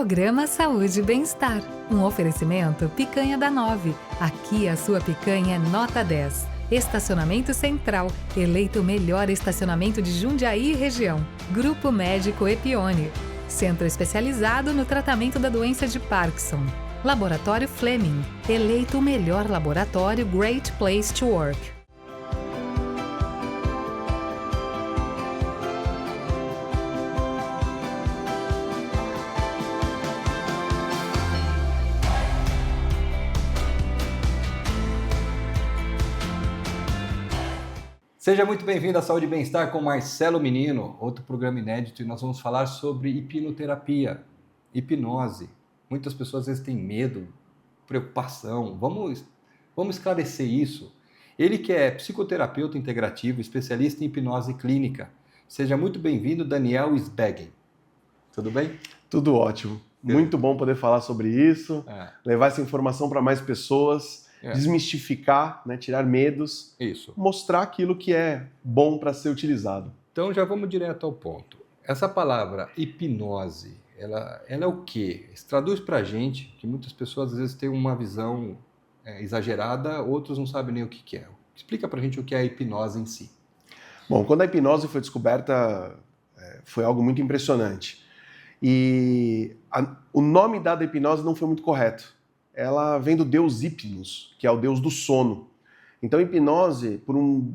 Programa Saúde e Bem-Estar. Um oferecimento Picanha da 9. Aqui a sua picanha é nota 10. Estacionamento Central. Eleito o melhor estacionamento de Jundiaí e região. Grupo Médico Epione. Centro especializado no tratamento da doença de Parkinson. Laboratório Fleming. Eleito o melhor laboratório Great Place to Work. Seja muito bem-vindo à Saúde e Bem-Estar com Marcelo Menino, outro programa inédito, e nós vamos falar sobre hipnoterapia, hipnose. Muitas pessoas às vezes têm medo, preocupação. Vamos esclarecer isso. Ele que é psicoterapeuta integrativo, especialista em hipnose clínica. Seja muito bem-vindo, Daniel Sbeggen. Tudo bem? Tudo ótimo. Muito bom poder falar sobre isso, levar essa informação para mais pessoas. Desmistificar, né, tirar medos, mostrar aquilo que é bom para ser utilizado. Então já vamos direto ao ponto. Essa palavra hipnose, ela é o quê? Traduz para a gente, que muitas pessoas às vezes têm uma visão exagerada, outros não sabem nem o que é. Explica para a gente o que é a hipnose em si. Bom, quando a hipnose foi descoberta, foi algo muito impressionante. E o nome dado à hipnose não foi muito correto. Ela vem do deus Hipnos, que é o deus do sono. Então, a hipnose, por um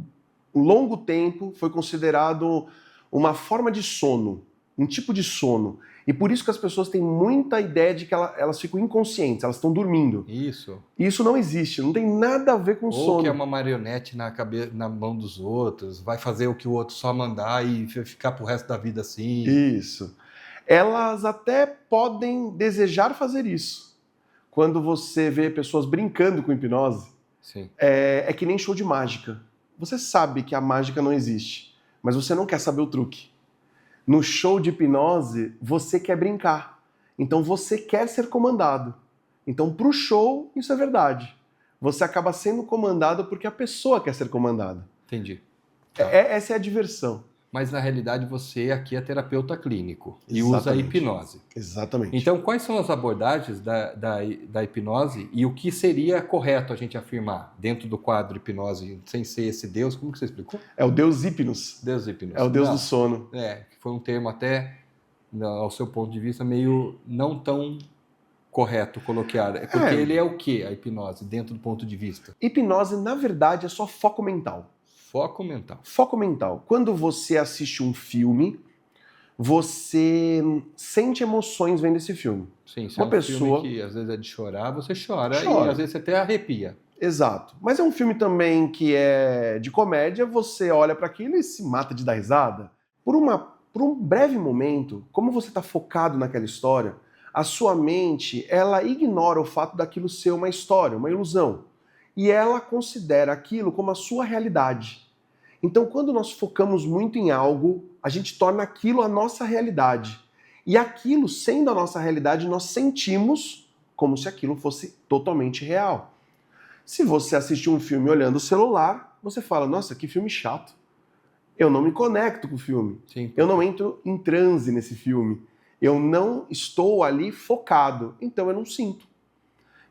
longo tempo, foi considerado uma forma de sono, um tipo de sono. E por isso que as pessoas têm muita ideia de que elas ficam inconscientes, elas estão dormindo. Isso. E isso não existe, não tem nada a ver com sono. Ou que é uma marionete na mão dos outros, vai fazer o que o outro só mandar e ficar pro resto da vida assim. Isso. Elas até podem desejar fazer isso. Quando você vê pessoas brincando com hipnose, é que nem show de mágica. Você sabe que a mágica não existe, mas você não quer saber o truque. No show de hipnose, você quer brincar. Então você quer ser comandado. Então pro show, isso é verdade. Você acaba sendo comandado porque a pessoa quer ser comandada. Entendi. Essa é a diversão. Mas na realidade você aqui é terapeuta clínico e usa a hipnose. Exatamente. Então quais são as abordagens da hipnose e o que seria correto a gente afirmar dentro do quadro hipnose, sem ser esse Deus? Como que você explicou? É o Deus Hipnos. Deus Hipnos. É o Deus do sono. Que foi um termo até, ao seu ponto de vista, meio não tão correto colocar. Porque ele é o quê, a hipnose, dentro do ponto de vista? Hipnose, na verdade, é só foco mental. Foco mental. Foco mental. Quando você assiste um filme, você sente emoções vendo esse filme. Sim, se é um filme que às vezes é de chorar, você chora. E às vezes você até arrepia. Exato. Mas é um filme também que é de comédia, você olha para aquilo e se mata de dar risada. Por um breve momento, como você está focado naquela história, a sua mente, ela ignora o fato daquilo ser uma história, uma ilusão. E ela considera aquilo como a sua realidade. Então, quando nós focamos muito em algo, a gente torna aquilo a nossa realidade. E aquilo, sendo a nossa realidade, nós sentimos como se aquilo fosse totalmente real. Se você assistir um filme olhando o celular, você fala, nossa, que filme chato. Eu não me conecto com o filme. Sim, eu não entro em transe nesse filme. Eu não estou ali focado. Então, eu não sinto.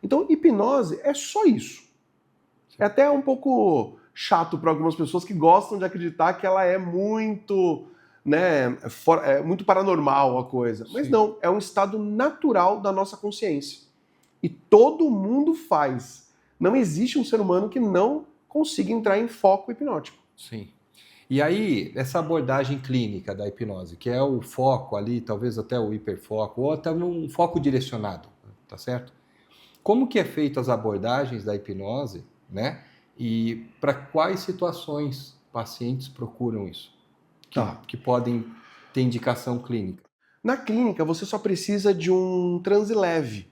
Então, hipnose é só isso. É até um pouco chato para algumas pessoas que gostam de acreditar que ela é muito, muito paranormal a coisa. Mas não, é um estado natural da nossa consciência. E todo mundo faz. Não existe um ser humano que não consiga entrar em foco hipnótico. Sim. E aí, essa abordagem clínica da hipnose, que é o foco ali, talvez até o hiperfoco, ou até um foco direcionado, tá certo? Como que é feito as abordagens da hipnose, né? E para quais situações pacientes procuram isso? Que podem ter indicação clínica? Na clínica, você só precisa de um transe leve,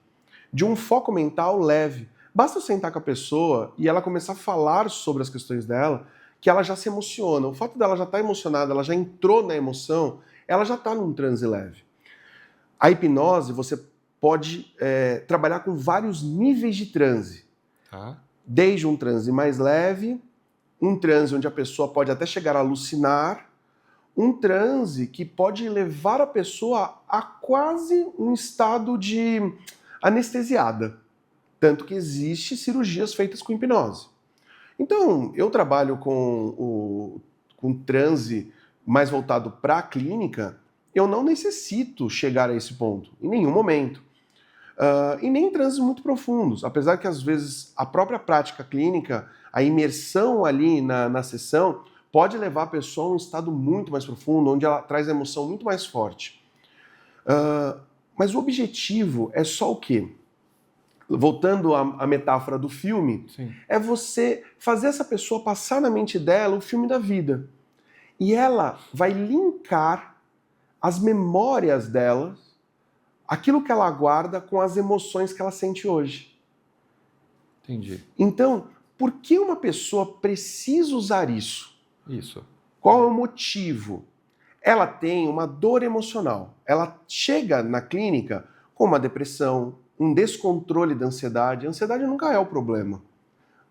de um foco mental leve. Basta sentar com a pessoa e ela começar a falar sobre as questões dela, que ela já se emociona. O fato dela já estar emocionada, ela já entrou na emoção, ela já está num transe leve. A hipnose, você pode trabalhar com vários níveis de transe. Desde um transe mais leve, um transe onde a pessoa pode até chegar a alucinar, um transe que pode levar a pessoa a quase um estado de anestesiada. Tanto que existe cirurgias feitas com hipnose. Então, eu trabalho com transe mais voltado para a clínica, eu não necessito chegar a esse ponto, em nenhum momento. E nem transes muito profundos, apesar que às vezes a própria prática clínica, a imersão ali na sessão, pode levar a pessoa a um estado muito mais profundo, onde ela traz a emoção muito mais forte. Mas o objetivo é só o quê? Voltando à metáfora do filme, Sim. é você fazer essa pessoa passar na mente dela o filme da vida. E ela vai linkar as memórias dela, aquilo que ela guarda, com as emoções que ela sente hoje. Entendi. Então, por que uma pessoa precisa usar isso? Isso. Qual é o motivo? Ela tem uma dor emocional. Ela chega na clínica com uma depressão, um descontrole da ansiedade. A ansiedade nunca é o problema.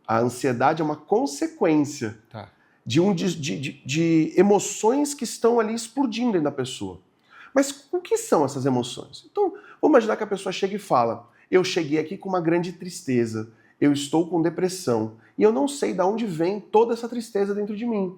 A ansiedade é uma consequência de emoções que estão ali explodindo dentro da pessoa. Mas o que são essas emoções? Então, vamos imaginar que a pessoa chega e fala: eu cheguei aqui com uma grande tristeza, eu estou com depressão, e eu não sei de onde vem toda essa tristeza dentro de mim.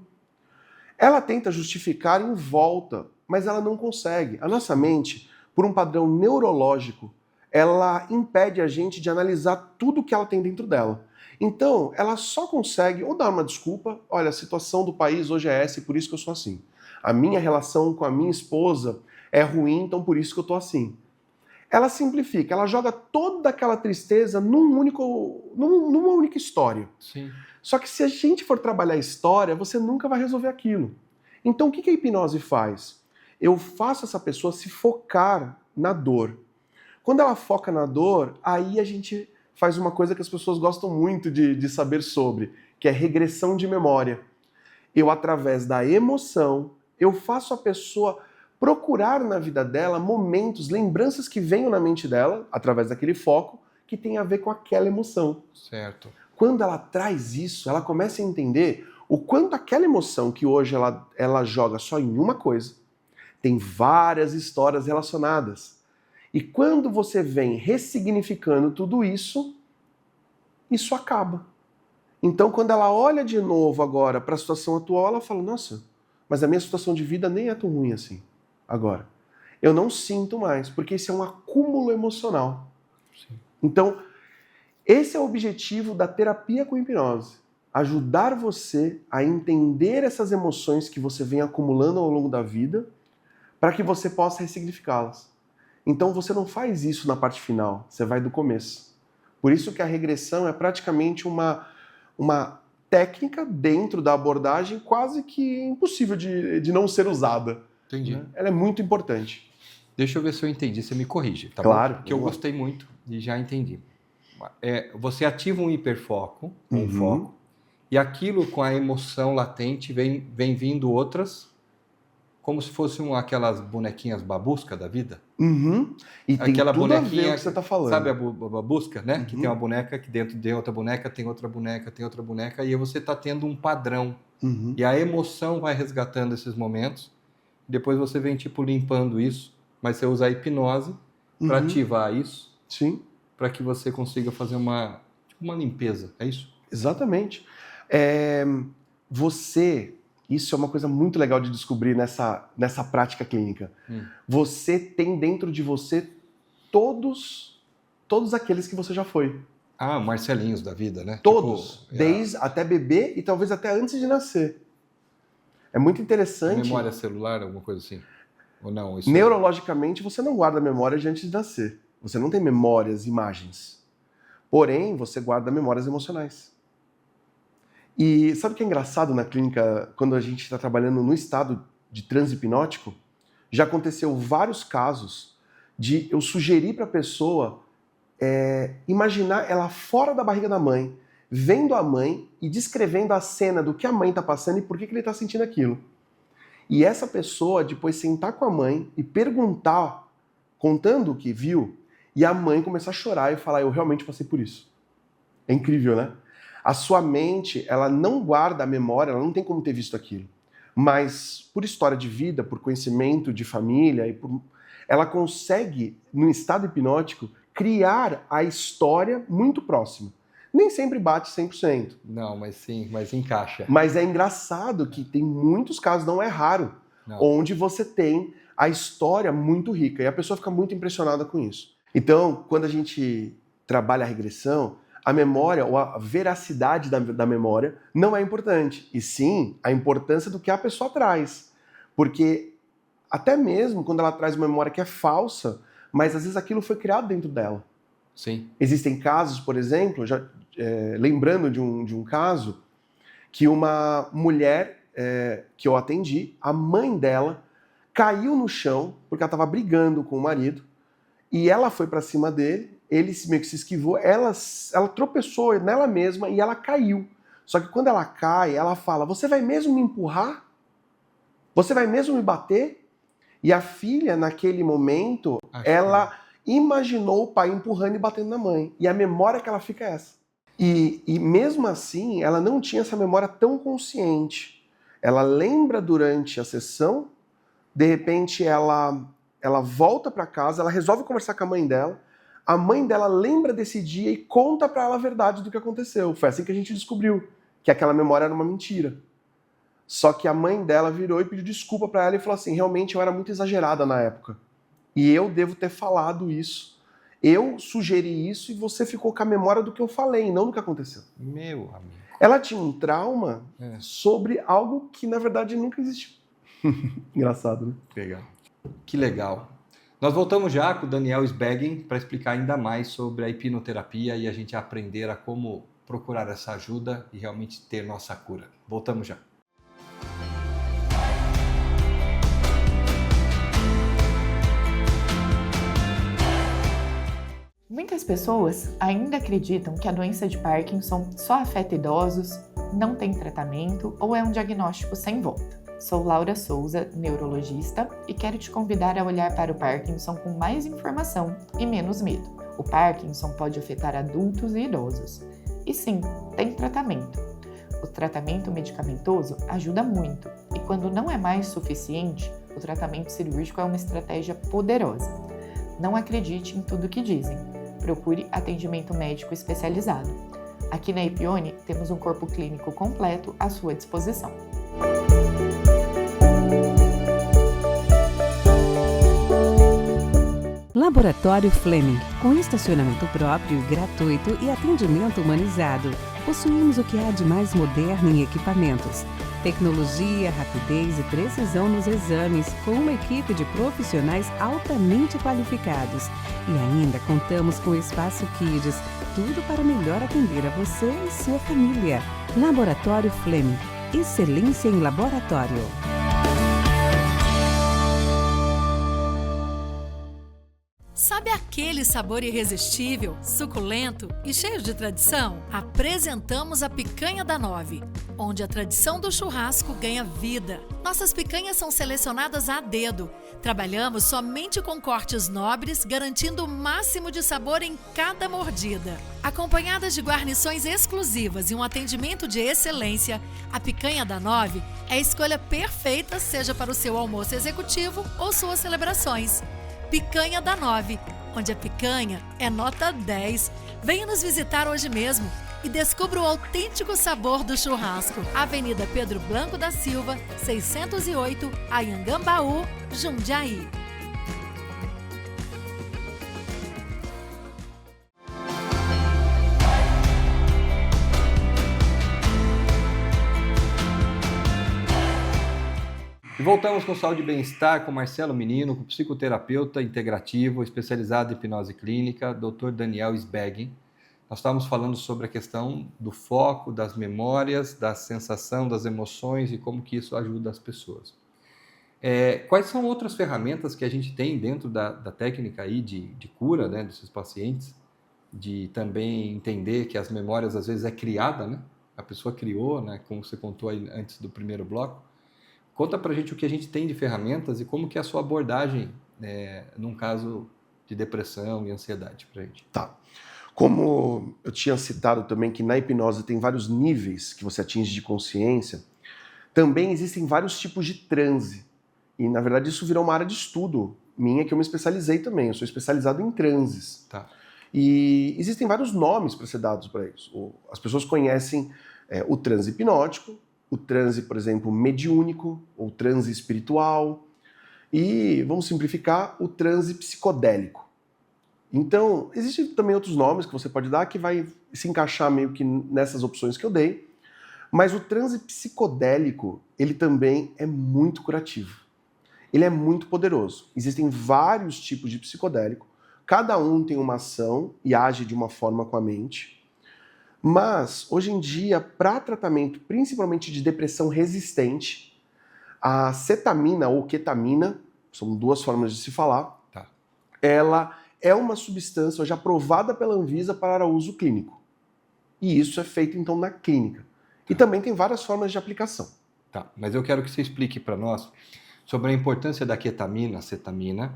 Ela tenta justificar em volta, mas ela não consegue. A nossa mente, por um padrão neurológico, ela impede a gente de analisar tudo que ela tem dentro dela. Então, ela só consegue ou dar uma desculpa: olha, a situação do país hoje é essa e por isso que eu sou assim. A minha relação com a minha esposa é ruim, então por isso que eu tô assim. Ela simplifica, ela joga toda aquela tristeza numa única história. Sim. Só que se a gente for trabalhar a história, você nunca vai resolver aquilo. Então o que a hipnose faz? Eu faço essa pessoa se focar na dor. Quando ela foca na dor, aí a gente faz uma coisa que as pessoas gostam muito de saber sobre, que é regressão de memória. Eu, através da emoção, eu faço a pessoa procurar na vida dela momentos, lembranças que venham na mente dela, através daquele foco, que tem a ver com aquela emoção. Certo. Quando ela traz isso, ela começa a entender o quanto aquela emoção que hoje ela joga só em uma coisa, tem várias histórias relacionadas. E quando você vem ressignificando tudo isso, isso acaba. Então, quando ela olha de novo agora para a situação atual, ela fala: nossa, mas a minha situação de vida nem é tão ruim assim agora. Eu não sinto mais, porque isso é um acúmulo emocional. Sim. Então, esse é o objetivo da terapia com hipnose. Ajudar você a entender essas emoções que você vem acumulando ao longo da vida, para que você possa ressignificá-las. Então, você não faz isso na parte final, você vai do começo. Por isso que a regressão é praticamente uma técnica dentro da abordagem quase que impossível de não ser usada. Entendi. Ela é muito importante. Deixa eu ver se eu entendi, você me corrige, tá Claro. bom? Porque eu gostei muito e já entendi. Você ativa um hiperfoco, um foco, e aquilo com a emoção latente vem vindo outras, como se fossem aquelas bonequinhas babusca da vida. Uhum. E tem aquela tudo bonequinha, a ver com o que você está falando. Sabe a babusca, né? Uhum. Que tem uma boneca, que dentro de outra boneca, tem outra boneca, tem outra boneca, e aí você está tendo um padrão. Uhum. E a emoção vai resgatando esses momentos, depois você vem tipo limpando isso, mas você usa a hipnose para ativar isso. Sim. Para que você consiga fazer uma limpeza, é isso? Exatamente. Isso é uma coisa muito legal de descobrir nessa prática clínica. Você tem dentro de você todos aqueles que você já foi. Ah, Marcelinhos da vida, né? Todos, desde até bebê e talvez até antes de nascer. É muito interessante. Memória celular, alguma coisa assim? Ou não? Isso Neurologicamente, você não guarda memória de antes de nascer. Você não tem memórias, imagens. Porém, você guarda memórias emocionais. E sabe o que é engraçado na clínica, quando a gente está trabalhando no estado de transe hipnótico? Já aconteceu vários casos de eu sugerir para a pessoa imaginar ela fora da barriga da mãe, vendo a mãe e descrevendo a cena do que a mãe está passando e por que ele está sentindo aquilo. E essa pessoa depois sentar com a mãe e perguntar, contando o que viu, e a mãe começar a chorar e falar: eu realmente passei por isso. É incrível, né? A sua mente, ela não guarda a memória, ela não tem como ter visto aquilo. mas por história de vida, por conhecimento de família, ela consegue, no estado hipnótico, criar a história muito próxima. Nem sempre bate 100%. Não, mas sim, mas encaixa. Mas é engraçado que tem muitos casos, não é raro, onde você tem a história muito rica e a pessoa fica muito impressionada com isso. Então, quando a gente trabalha a regressão, a memória ou a veracidade da memória não é importante, e sim a importância do que a pessoa traz. Porque até mesmo quando ela traz uma memória que é falsa, mas às vezes aquilo foi criado dentro dela. Sim. Existem casos, por exemplo, lembrando de um caso, que uma mulher que eu atendi, a mãe dela caiu no chão porque ela estava brigando com o marido e ela foi para cima dele, ele meio que se esquivou, ela tropeçou nela mesma e ela caiu. Só que quando ela cai, ela fala: "Você vai mesmo me empurrar? Você vai mesmo me bater?" E a filha, naquele momento, ela imaginou o pai empurrando e batendo na mãe. E a memória que ela fica é essa. E mesmo assim, ela não tinha essa memória tão consciente. Ela lembra durante a sessão, de repente ela volta para casa, ela resolve conversar com a mãe dela lembra desse dia e conta para ela a verdade do que aconteceu. Foi assim que a gente descobriu que aquela memória era uma mentira. Só que a mãe dela virou e pediu desculpa para ela e falou assim: "Realmente eu era muito exagerada na época. E eu devo ter falado isso. Eu sugeri isso e você ficou com a memória do que eu falei, não do que aconteceu." Meu amigo. Ela tinha um trauma sobre algo que, na verdade, nunca existiu. Engraçado, né? Legal. Que legal. Nós voltamos já com o Daniel Sbeggin para explicar ainda mais sobre a hipnoterapia e a gente aprender a como procurar essa ajuda e realmente ter nossa cura. Voltamos já. Muitas pessoas ainda acreditam que a doença de Parkinson só afeta idosos, não tem tratamento ou é um diagnóstico sem volta. Sou Laura Souza, neurologista, e quero te convidar a olhar para o Parkinson com mais informação e menos medo. O Parkinson pode afetar adultos e idosos. E sim, tem tratamento. O tratamento medicamentoso ajuda muito, e quando não é mais suficiente, o tratamento cirúrgico é uma estratégia poderosa. Não acredite em tudo que dizem. Procure atendimento médico especializado. Aqui na Epione temos um corpo clínico completo à sua disposição. Laboratório Fleming, com estacionamento próprio e gratuito e atendimento humanizado. Possuímos o que há de mais moderno em equipamentos. Tecnologia, rapidez e precisão nos exames, com uma equipe de profissionais altamente qualificados. E ainda contamos com o Espaço Kids, tudo para melhor atender a você e sua família. Laboratório Fleming, excelência em laboratório. Sabe aquele sabor irresistível, suculento e cheio de tradição? Apresentamos a Picanha da 9, onde a tradição do churrasco ganha vida. Nossas picanhas são selecionadas a dedo. Trabalhamos somente com cortes nobres, garantindo o máximo de sabor em cada mordida. Acompanhadas de guarnições exclusivas e um atendimento de excelência, a Picanha da 9 é a escolha perfeita, seja para o seu almoço executivo ou suas celebrações. Picanha da 9, onde a picanha é nota 10. Venha nos visitar hoje mesmo e descubra o autêntico sabor do churrasco. Avenida Pedro Blanco da Silva, 608, Anhangambaú, Jundiaí. E voltamos com Saúde e Bem-Estar com Marcelo Menino, com psicoterapeuta integrativo, especializado em hipnose clínica, Dr. Daniel Sbeggin. Nós estávamos falando sobre a questão do foco, das memórias, da sensação, das emoções e como que isso ajuda as pessoas. Quais são outras ferramentas que a gente tem dentro da técnica aí de cura, né, desses pacientes? De também entender que as memórias às vezes é criada, né? A pessoa criou, né, como você contou aí antes do primeiro bloco. Conta pra gente o que a gente tem de ferramentas e como que é a sua abordagem num caso de depressão e ansiedade pra gente. Tá. Como eu tinha citado também que na hipnose tem vários níveis que você atinge de consciência, Também existem vários tipos de transe. E, na verdade, isso virou uma área de estudo minha, que eu me especializei também. Eu sou especializado em transes. Tá. E existem vários nomes para ser dados para isso. As pessoas conhecem o transe hipnótico, o transe, por exemplo, mediúnico, ou transe espiritual, e, vamos simplificar, o transe psicodélico. Então, existem também outros nomes que você pode dar que vai se encaixar meio que nessas opções que eu dei, mas o transe psicodélico, ele também é muito curativo. Ele é muito poderoso. Existem vários tipos de psicodélico, cada um tem uma ação e age de uma forma com a mente. Mas, hoje em dia, para tratamento principalmente de depressão resistente, a cetamina ou ketamina, são duas formas de se falar, Tá. ela é uma substância hoje aprovada pela Anvisa para uso clínico. E isso é feito, então, na clínica. E também tem várias formas de aplicação. Tá, mas eu quero que você explique para nós sobre a importância da ketamina, acetamina,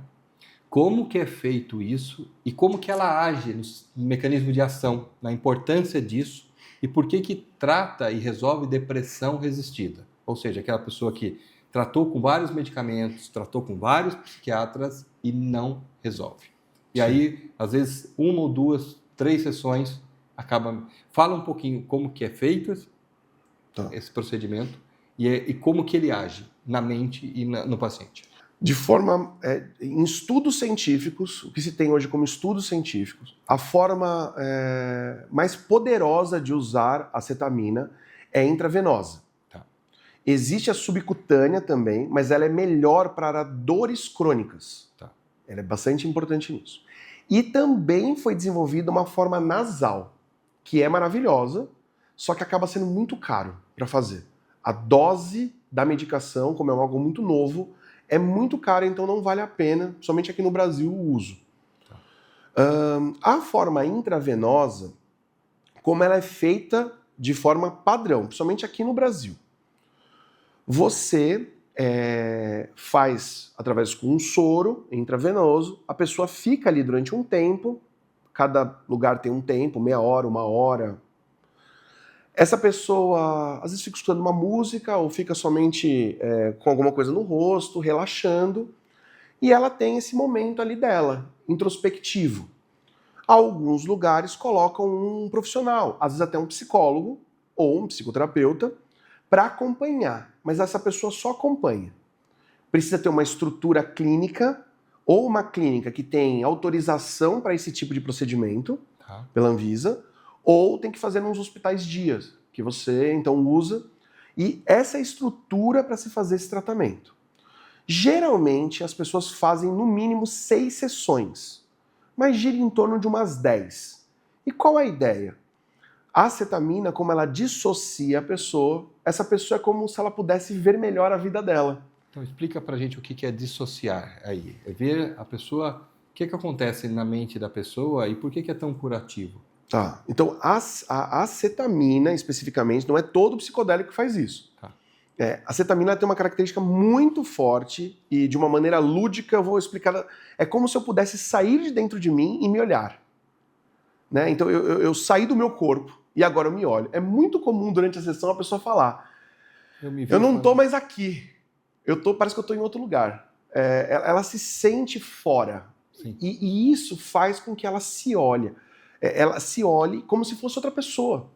como que é feito isso e como que ela age no mecanismo de ação, na importância disso e por que que trata e resolve depressão resistida. Ou seja, aquela pessoa que tratou com vários medicamentos, tratou com vários psiquiatras e não resolve. E aí, às vezes, 1 ou 2, 3 sessões acaba... Fala um pouquinho como que é feito esse procedimento e como que ele age na mente e no paciente. De forma, em estudos científicos, o que se tem hoje como estudos científicos, a forma mais poderosa de usar a cetamina é intravenosa. Tá. Existe a subcutânea também, mas ela é melhor para dores crônicas. Tá. Ela é bastante importante nisso. E também foi desenvolvida uma forma nasal, que é maravilhosa, só que acaba sendo muito caro para fazer. A dose da medicação, como é algo muito novo, é muito caro, então não vale a pena, somente aqui no Brasil, o uso. A forma intravenosa, como ela é feita de forma padrão, principalmente aqui no Brasil. Você faz através com um soro intravenoso, a pessoa fica ali durante um tempo, cada lugar tem um tempo, meia hora, 1 hora. Essa pessoa, às vezes, fica escutando uma música ou fica somente com alguma coisa no rosto, relaxando, e ela tem esse momento ali dela, introspectivo. Alguns lugares colocam um profissional, às vezes até um psicólogo ou um psicoterapeuta, para acompanhar, mas essa pessoa só acompanha. Precisa ter uma estrutura clínica ou uma clínica que tem autorização para esse tipo de procedimento, pela Anvisa, ou tem que fazer nos hospitais dias, que você então usa, e essa é a estrutura para se fazer esse tratamento. Geralmente as pessoas fazem no mínimo 6 sessões, mas gira em torno de umas 10. E qual é a ideia? A acetamina, como ela dissocia a pessoa, essa pessoa é como se ela pudesse ver melhor a vida dela. Então explica pra gente o que é dissociar aí. É ver a pessoa, o que acontece na mente da pessoa e por que é tão curativo. Tá, então a acetamina, especificamente, não é todo psicodélico que faz isso. Tá. A acetamina tem uma característica muito forte e de uma maneira lúdica eu vou explicar. É como se eu pudesse sair de dentro de mim e me olhar. Né? Então eu saí do meu corpo e agora eu me olho. É muito comum durante a sessão a pessoa falar: eu não estou mais aqui, parece que eu estou em outro lugar. Ela se sente fora. E isso faz com que ela se olhe. Ela se olhe como se fosse outra pessoa.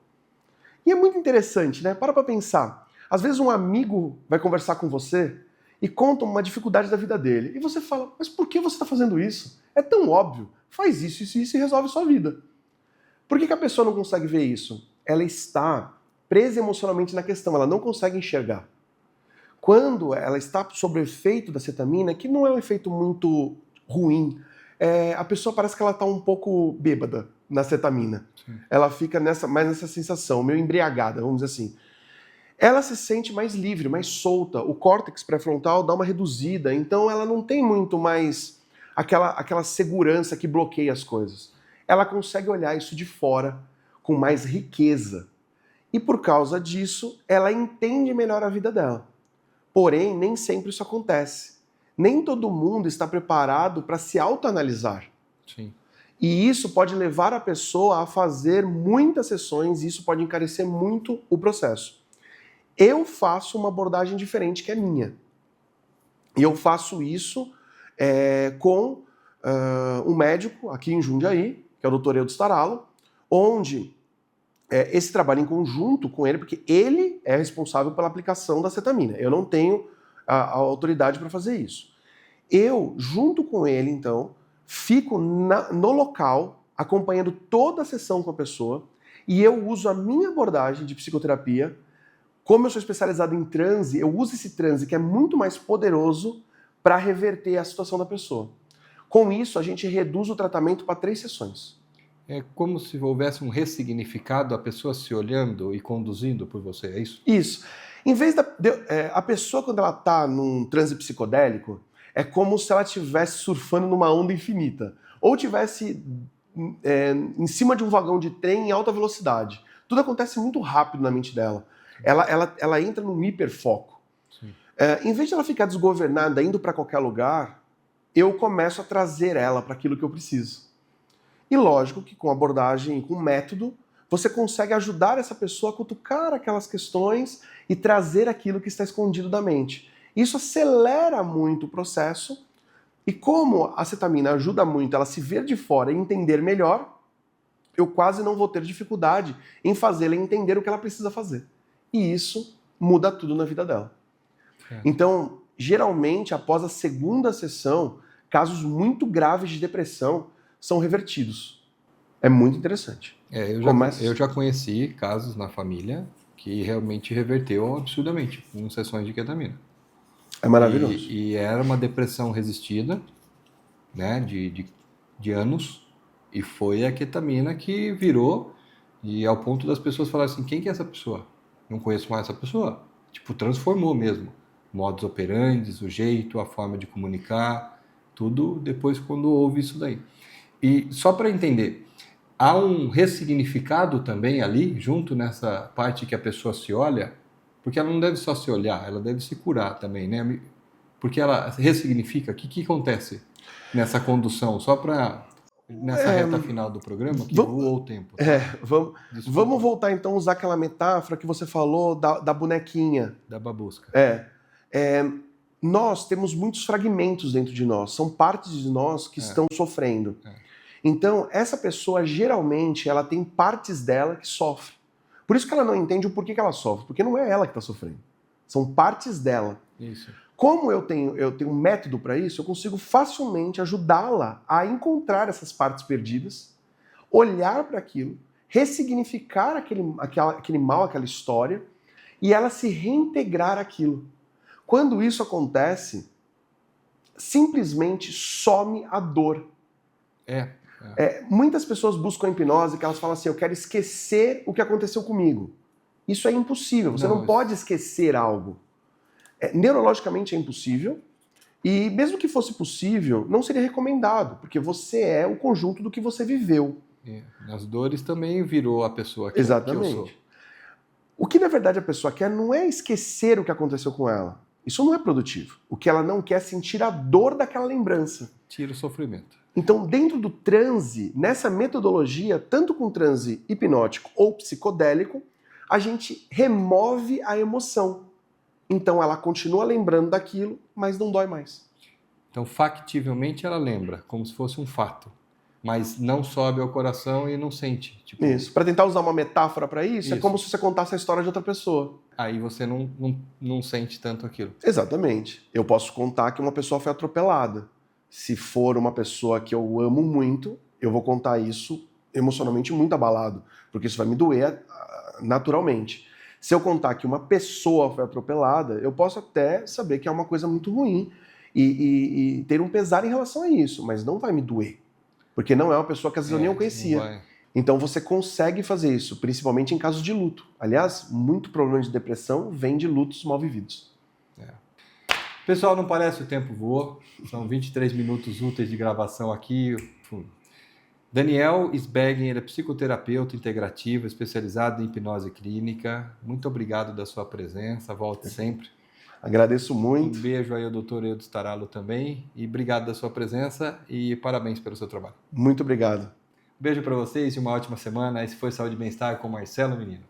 E é muito interessante, né? Para pensar. Às vezes um amigo vai conversar com você e conta uma dificuldade da vida dele. E você fala: mas por que você está fazendo isso? É tão óbvio. Faz isso, isso, isso e resolve a sua vida. Por que a pessoa não consegue ver isso? Ela está presa emocionalmente na questão, ela não consegue enxergar. Quando ela está sob o efeito da cetamina, que não é um efeito muito ruim, a pessoa parece que ela está um pouco bêbada na cetamina. Sim. Ela fica mais nessa sensação, meio embriagada, vamos dizer assim. Ela se sente mais livre, mais solta. O córtex pré-frontal dá uma reduzida, então ela não tem muito mais aquela segurança que bloqueia as coisas. Ela consegue olhar isso de fora com mais riqueza. E por causa disso, ela entende melhor a vida dela. Porém, nem sempre isso acontece. Nem todo mundo está preparado para se autoanalisar. Sim. E isso pode levar a pessoa a fazer muitas sessões e isso pode encarecer muito o processo. eu faço uma abordagem diferente que é minha. E eu faço isso com um médico aqui em Jundiaí, que é o Dr. Eudes Taralo, onde esse trabalho em conjunto com ele, porque ele é responsável pela aplicação da cetamina. Eu não tenho a autoridade para fazer isso. Eu, junto com ele, então, fico no local, acompanhando toda a sessão com a pessoa, e eu uso a minha abordagem de psicoterapia. Como eu sou especializado em transe, eu uso esse transe que é muito mais poderoso para reverter a situação da pessoa. Com isso, a gente reduz o tratamento para 3 sessões. É como se houvesse um ressignificado, a pessoa se olhando e conduzindo por você, é isso? Isso. Em vez a pessoa, quando ela está num transe psicodélico, é como se ela estivesse surfando numa onda infinita. Ou estivesse em cima de um vagão de trem em alta velocidade. Tudo acontece muito rápido na mente dela. Ela entra num hiperfoco. Em vez de ela ficar desgovernada, indo para qualquer lugar, eu começo a trazer ela para aquilo que eu preciso. E lógico que com abordagem, com método, você consegue ajudar essa pessoa a cutucar aquelas questões e trazer aquilo que está escondido da mente. Isso acelera muito o processo, e como a cetamina ajuda muito ela a se ver de fora e entender melhor, eu quase não vou ter dificuldade em fazê-la entender o que ela precisa fazer. E isso muda tudo na vida dela. Então, geralmente, após a segunda sessão, casos muito graves de depressão são revertidos. É muito interessante. Eu já conheci casos na família que realmente reverteu absurdamente com sessões de ketamina. É maravilhoso. E era uma depressão resistida, né, de anos, e foi a ketamina que virou, e ao ponto das pessoas falarem assim, quem que é essa pessoa? Não conheço mais essa pessoa. Tipo, transformou mesmo. Modus operandi, o jeito, a forma de comunicar, tudo depois quando houve isso daí. E só para entender, há um ressignificado também ali, junto nessa parte que a pessoa se olha, porque ela não deve só se olhar, ela deve se curar também, né? Porque ela ressignifica. O que acontece nessa condução? Só para nessa reta final do programa, que voou o tempo. Vamos voltar então a usar aquela metáfora que você falou da bonequinha. Da babusca. Nós temos muitos fragmentos dentro de nós, são partes de nós que estão sofrendo. Então, essa pessoa, geralmente, ela tem partes dela que sofrem. Por isso que ela não entende o porquê que ela sofre, porque não é ela que está sofrendo. São partes dela. Isso. Como eu tenho um método para isso, eu consigo facilmente ajudá-la a encontrar essas partes perdidas, olhar para aquilo, ressignificar aquele mal, aquela história, e ela se reintegrar àquilo. Quando isso acontece, simplesmente some a dor. Muitas pessoas buscam a hipnose, que elas falam assim, eu quero esquecer o que aconteceu comigo. Isso é impossível, você não pode esquecer algo. Neurologicamente é impossível, e mesmo que fosse possível, não seria recomendado, porque você é o conjunto do que você viveu. Nas dores também virou a pessoa que Exatamente. eu sou. O que na verdade a pessoa quer não é esquecer o que aconteceu com ela. Isso não é produtivo. O que ela não quer é sentir a dor daquela lembrança. Tira o sofrimento. Então, dentro do transe, nessa metodologia, tanto com transe hipnótico ou psicodélico, a gente remove a emoção. Então, ela continua lembrando daquilo, mas não dói mais. Então, factivelmente, ela lembra, como se fosse um fato. Mas não sobe ao coração e não sente. Tipo... Isso. Para tentar usar uma metáfora para isso, é como se você contasse a história de outra pessoa. Aí você não sente tanto aquilo. Exatamente. Eu posso contar que uma pessoa foi atropelada. Se for uma pessoa que eu amo muito, eu vou contar isso emocionalmente muito abalado, porque isso vai me doer naturalmente. Se eu contar que uma pessoa foi atropelada, eu posso até saber que é uma coisa muito ruim e ter um pesar em relação a isso, mas não vai me doer, porque não é uma pessoa que às vezes eu nem conhecia. Então você consegue fazer isso, principalmente em casos de luto. Aliás, muito problema de depressão vem de lutos mal vividos. Pessoal, não parece o tempo voa. São 23 minutos úteis de gravação aqui. Daniel Sbeggen, ele é psicoterapeuta integrativo, especializado em hipnose clínica. Muito obrigado da sua presença, volte sempre. Agradeço muito. Um beijo aí ao Dr. Eudes Taralo também. E obrigado da sua presença e parabéns pelo seu trabalho. Muito obrigado. Beijo para vocês e uma ótima semana. Esse foi Saúde e Bem-Estar com Marcelo Menino.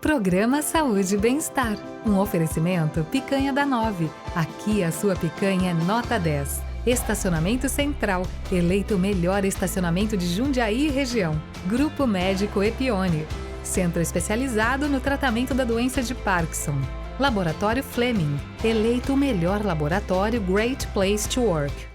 Programa Saúde e Bem-Estar. Um oferecimento Picanha da 9. Aqui a sua picanha é nota 10. Estacionamento Central. Eleito o melhor estacionamento de Jundiaí e região. Grupo Médico Epione. Centro especializado no tratamento da doença de Parkinson. Laboratório Fleming. Eleito o melhor laboratório Great Place to Work.